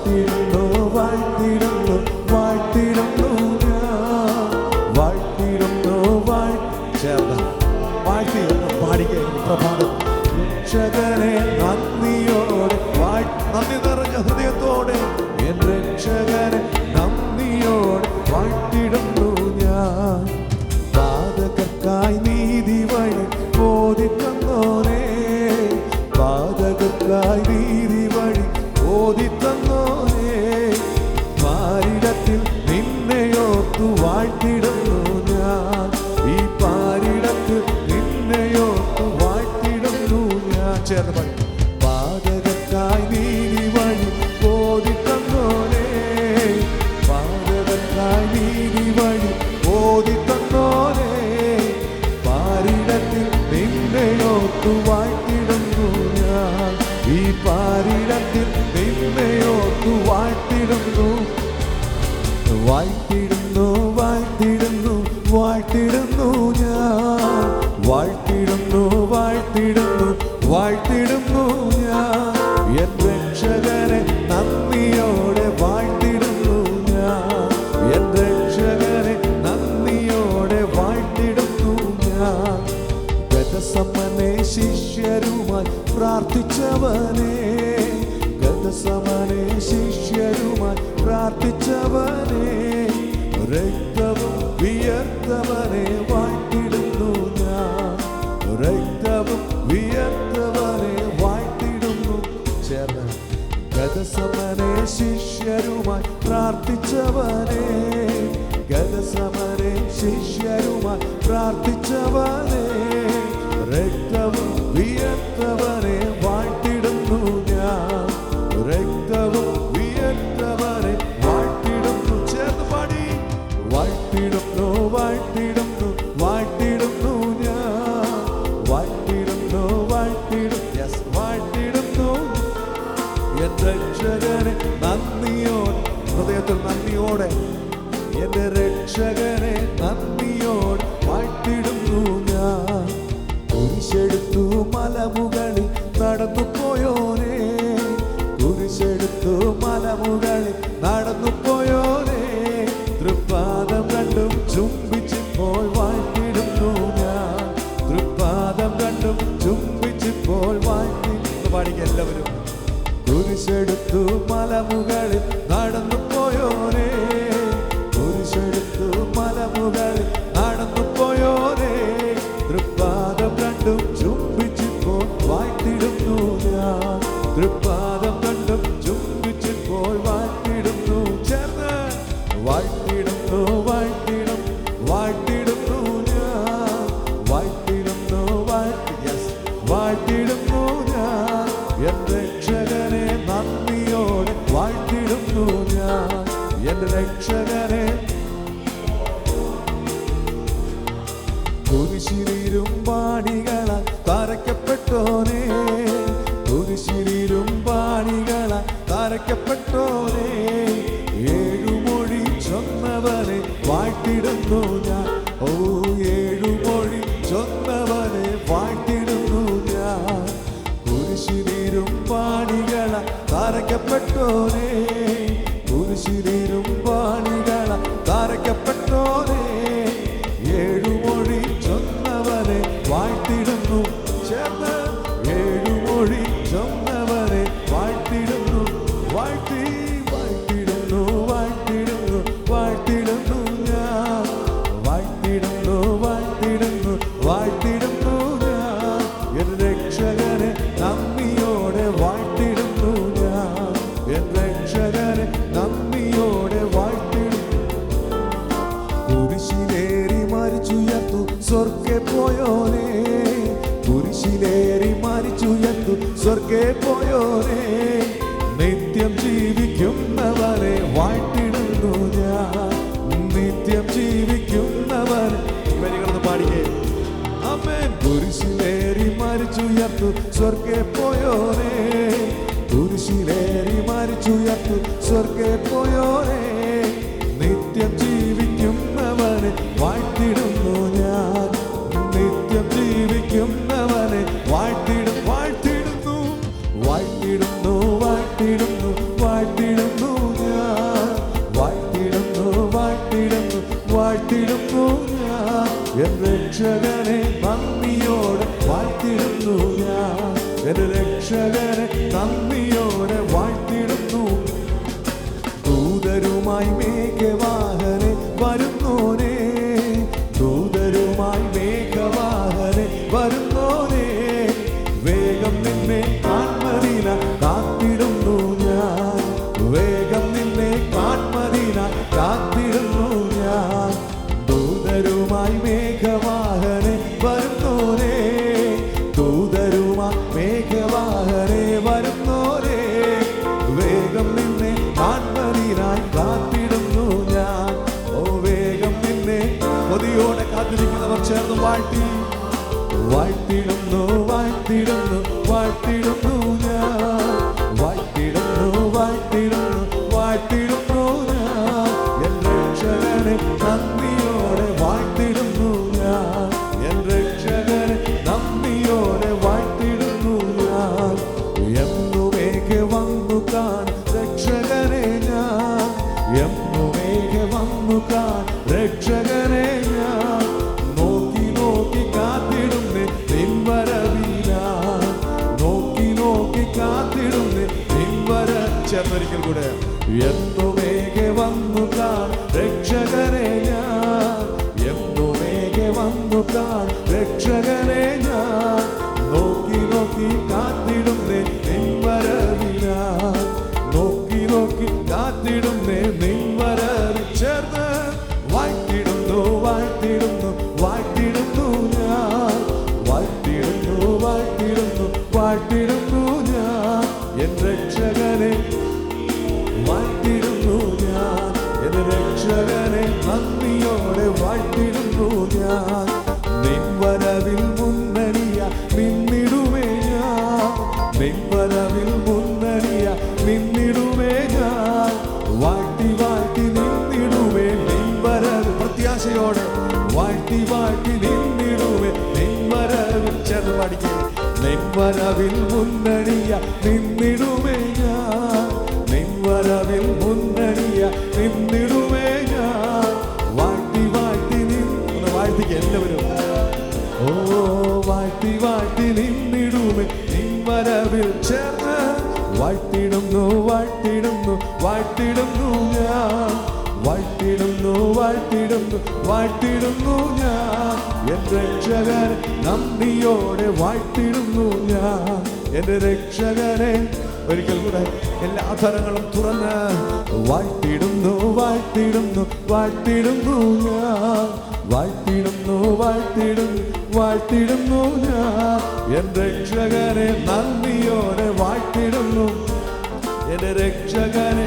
വാഴ്ത്തിടുന്നു വാഴ്ത്തിടുന്നു വാഴ്ത്തിടുന്നു ഞാൻ വാഴ്ത്തിടുന്നു ചേർന്ന് വാഴ്ത്തിടുന്നു പാടിക്കേ പ്രഭാതം രക്ഷകനെ നന്ദിയോടെ നന്ദി നിറഞ്ഞ ഹൃദയത്തോടെ എൻ രക്ഷകനെ നന്ദിയോടെ വാഴ്ത്തിടുന്നു ഞാൻ പാതകർക്കായി നീതി വഴി ഓതിത്തന്നോനെ പാതകർക്കായി നീതി വഴി ഓതിത്തന്നോനെ പാരിടത്തിൽ നിന്നെയോർത്തു വാഴ്ത്തിടുന്നു ഞാൻ ഈ പാരിടത്തിൽ നിന്നെയോർത്തു വാഴ്ത്തിടുന്നു ഞാൻ ചേർന്ന് പാടി പാതകർക്കായി നീതി വഴി ഓതിത്തന്നോനെ പാതകർക്കായി നീതി വഴി ഓതിത്തന്നോനെ പാരിടത്തിൽ നിന്നെയോർത്തു വാഴ്ത്തിടുന്നു ഞാൻ ഈ പാരിടത്തിൽ നിന്നെയോർത്തു വാഴ്ത്തിടുന്നു വാഴ്ത്തിടുന്നു വാഴ്ത്തിടുന്നു വാഴ്ത്തിടുന്നു ഞാൻ വാഴ്ത്തിടുന്നു വാഴ്ത്തിടുന്നു വാഴ്ത്തിടുന്നു ഞാൻ എൻ രക്ഷകനെ നന്ദിയോടെ വാഴ്ത്തിടുന്നു ഞാൻ എൻ രക്ഷകനെ നന്ദിയോടെ വാഴ്ത്തിടുന്നു ഞാൻ ഗതസമനെ ശിഷ്യരുമായി പ്രാർത്ഥിച്ചവനെ ഗതസമനെ ശിഷ്യരുമായി പ്രാർത്ഥിച്ചവനെ രക്തവും വിയർത്തവനെ വാഴ്ത്തിടുന്നു ഞാൻ രക്തവും വിയർത്തവനെ വാഴ്ത്തിടുന്നു ചേർന്ന് ഗതസമനെ ശിഷ്യരുമായി പ്രാർത്ഥിച്ചവനെ ഗതസമനെ ശിഷ്യരുമായി പ്രാർത്ഥിച്ചവനെ രക്തവും വിയർത്തവനെ വാഴ്ത്തിടുന്നു ഞാൻ രക്തവും വിയർത്തവനെ വാഴ്ത്തിടുന്നു ചേർന്ന് പാടി വാഴ്ത്തിടുന്നു വാഴ്ത്തിടുന്നു വാഴ്ത്തിടുന്നു ഞാൻ വാഴ്ത്തിടുന്നു വാഴ്ത്തിടും യെസ് വാഴ്ത്തിടുന്നു എൻ രക്ഷകനെ നന്ദിയോടെ ഹൃദയത്തിൽ നന്ദിയോടെ എന്റെ രക്ഷകനെ നന്ദിയോടെ വാഴ്ത്തിടുന്നു ഞാൻ കുരിശെടുത്തു മലമുകളിൽ നടന്നു പോയോനെ കുരിശെടുത്തു മലമുകളിൽ നടന്നു പോയോനെ തൃപ്പാദം കണ്ടും ചുംബിച്ചപ്പോൾ വാഴ്ത്തിടുന്നു ഞാൻ തൃപ്പാദം കണ്ടും ചുംബിച്ചപ്പോൾ വാഴ്ത്തിടുന്നു പാടിക്കുക എല്ലാവരും കുരിശെടുത്തു മലമുകളിൽ നടന്നു പോയോനെ കുരിശെടുത്തു മലമുകളിൽ നടന്നു പോയോനെ തൃപ്പാദം കണ്ടും ചുംബിച്ചപ്പോൾ വാഴ്ത്തിടുന്നു ഞാൻ തൃപ്പാദം കണ്ടും ചുംബിച്ചപ്പോൾ വാഴ്ത്തിടുന്നു ചേർന്ന് വാഴ്ത്തിടുന്നു വാഴ്ത്തിടും വാഴ്ത്തിടുന്നു ഞാൻ വാഴ്ത്തിടുന്നു വാഴ്ത്തിടുന്നു ഞാൻ എൻ രക്ഷകനെ നന്ദിയോടെ വാഴ്ത്തിടുന്നു ഞാൻ എൻ രക്ഷകനെ കുരിശിലും പാണികളാൽ തറയ്ക്കപ്പെട്ടോനെ കുരിശിലും പാണികളാൽ തറയ്ക്കപ്പെട്ടോനെ ഏഴുമൊഴി ചൊന്നവനെ വാഴ്ത്തിടുന്നു ഞാൻ ഓ ഏഴുമൊഴി ചൊന്നവനെ വാഴ്ത്തിടുന്നു ഞാൻ കുരിശിലും പാണികളാൽ തറയ്ക്കപ്പെട്ടോനെ കുരിശിലും പാണികളാൽ തറയ്ക്കപ്പെട്ടോനെ ഏഴുമൊഴി ചൊന്നവനെ വാഴ്ത്തിടുന്നു ചേർന്ന് ഏഴുമൊഴി ചൊന്നവനെ വാഴ്ത്തിടുന്നു വാഴ്ത്തി വാഴ്ത്തിടുന്നു വാഴ്ത്തിടുന്നു വാഴ്ത്തിടുന്നു ഞാൻ വാഴ്ത്തിടുന്നു വാഴ്ത്തിടുന്നു വാഴ്ത്തിടുന്നു ഞാൻ എൻ രക്ഷകനെ നന്ദിയോടെ വാഴ്ത്തിടുന്നു ഞാൻ എൻ രക്ഷകനെ നന്ദിയോടെ വാഴ്ത്തിടുന്നു കുരിശിലേറി മരിച്ചുയർത്തു സ്വർഗ്ഗേ പോയോനെ കുരിശിലേറി മരിച്ചുയർത്തു സ്വർഗ്ഗേ പോയോനെ നിത്യം ജീവിക്കുന്നവരെ വാഴ്ത്തിടുന്നു ഞാൻ നിത്യം ജീവിക്കുന്നവരെ വരികളൊന്ന് പാടിക്കേ ആമേൻ കുരിശിലേറി മരിച്ചുയർത്തു സ്വർഗ്ഗേ പോയോനെ കുരിശിലേറി മരിച്ചുയർത്തു സ്വർഗ്ഗേ പോയോനെ നിത്യം ജീവിക്കുന്നവനെ വാഴ്ത്തിടുന്നു ഞാൻ നിത്യം ജീവിക്കുന്നവനെ വാഴ്ത്തിടും വാഴ്ത്തിടുന്നു വാഴ്ത്തിടുന്നു വാഴ്ത്തിടുന്നു വാഴ്ത്തിടുന്നു ഞാൻ. വാഴ്ത്തിടുന്നു വാഴ്ത്തിടുന്നു വാഴ്ത്തിടുന്നു ഞാൻ. എൻ രക്ഷകനെ നന്ദിയോടെ വാഴ്ത്തിടുന്നു ഞാൻ. എൻ രക്ഷകനെ നന്ദിയോടെ വാഴ്ത്തിടുന്നു. ദൂതരുമായി മേഘവാഹനെ വരുന്നോനെ, ദൂതരുമായി മേഘവാഹനെ വരുന്നോനെ, വേഗം നിന്നെ കാൺമതിന കാത്തിടുന്നു ഞാൻ. വേഗം നിന്നെ കാൺമതിന കാത്തിടുന്നു ഞാൻ. ദൂതരുമായി മേഘവാഹനെ വരുന്നോനെ, ദൂതരുമായി മേഘവാഹനെ വരുന്നോനെ, വേഗം നിന്നെ കാൺമതിനായി കാത്തിടുന്നു ഞാൻ. ഓ വേഗം നിന്നെ കൊതിയോടെ കാത്തിരിക്കുന്നവർ ചേർന്ന് വാഴ്ത്തി. വാഴ്ത്തിടുന്നു വാഴ്ത്തിടുന്നു വാഴ്ത്തിടുന്നു ഞാൻ. വാഴ്ത്തിടുന്നു വാഴ്ത്തിടുന്നു വാഴ്ത്തിടുന്നു ഞാൻ. എൻ രക്ഷകനെ നന്ദിയോടെ വാഴ്ത്തിടുന്നു ഞാൻ. എൻ രക്ഷകനെ നന്ദിയോടെ വാഴ്ത്തിടുന്നു ഞാൻ. എന്നുമേഘ വന്നു കാൺ രക്ഷകനെ ഞാൻ. എന്നുമേഘ വന്നു കാൺ രക്ഷകനെ ഞാൻ. നോക്കി നോക്കി കാത്തിടുന്നേ നിൻവരവിനായി. നോക്കി നോക്കി കാത്തിടുന്നേ നിൻവര. ചേർന്നൊരിക്കൽ കൂടെ. എന്നുമേഘ വന്നു കാൺ രക്ഷകനെ ഞാൻ. എന്നുമേഘ വന്നു കാൺ രക്ഷകനെ ഞാൻ. നോക്കി നോക്കി കാത്തിടുന്നേ നിൻവരവിനായി. നോക്കി നോക്കി കാത്തിടുന്നേ നിൻവരവിൽ. ചേർന്ന് വാഴ്ത്തിടുന്നു വാഴ്ത്തിടുന്നു വാഴ്ത്തിടുന്നു ഞാൻ. വാഴ്ത്തിടുന്നു വാഴ്ത്തിടുന്നു വാഴ്ത്തിടുന്നു ഞാൻ. എൻ രക്ഷകനെ വാഴ്ത്തിടുന്നു ഞാൻ. എൻ രക്ഷകനെ നന്ദിയോടെ വാഴ്ത്തിടുന്നു ഞാൻ. നിൻവരവിൽ മുന്നണിയ നിന്നിടുമേ ഞാൻ. നിൻവരവിൽ മുന്നണിയ നിന്നിടുമേ ഞാൻ. വാഴ്ത്തി വാഴ്ത്തി നിന്നിടുമേ നിൻവരവിൽ. പ്രത്യാശയോടെ വാഴ്ത്തി വാഴ്ത്തി നിന്നിടുമേ നിൻവരവിൽ. ചേർന്ന് പാടിക്കേ. നിൻവരവിൽ മുന്നണിയ നിന്നിടുമേ ഞാൻ. നിൻവരവിൽ മുന്നണിയ നിന്നിടുമേ ഞാൻ. വാഴ്ത്തി വാഴ്ത്തി നിന്ന് വാഴ്ത്തിക്ക് എല്ലാവരും. ഓ വാഴ്ത്തി വാഴ്ത്തി നിന്നിടുമേ നിൻവരവിൽ. ചേർന്ന് വാഴ്ത്തിടുന്നു വാഴ്ത്തിടുന്നു വാഴ്ത്തിടുന്നു ഞാൻ. വാഴ്ത്തിടുന്നു വാഴ്ത്തിടുന്നു വാഴ്ത്തിടുന്നു ഞാൻ. എൻ രക്ഷകനെ നന്ദിയോടെ വാഴ്ത്തിടുന്നു ഞാൻ. എന്റെ രക്ഷകനെ ഒരിക്കൽ കൂടെ എല്ലാ തരങ്ങളും തുറന്ന് വാഴ്ത്തിടുന്നു വാഴ്ത്തിടുന്നു വാഴ്ത്തിടുന്നു ഞാൻ. വാഴ്ത്തിടുന്നു വാഴ്ത്തിടുന്നു വാഴ്ത്തിടുന്നു ഞാൻ. എൻ രക്ഷകനെ നന്ദിയോടെ വാഴ്ത്തിടുന്നു. എന്റെ രക്ഷകനെ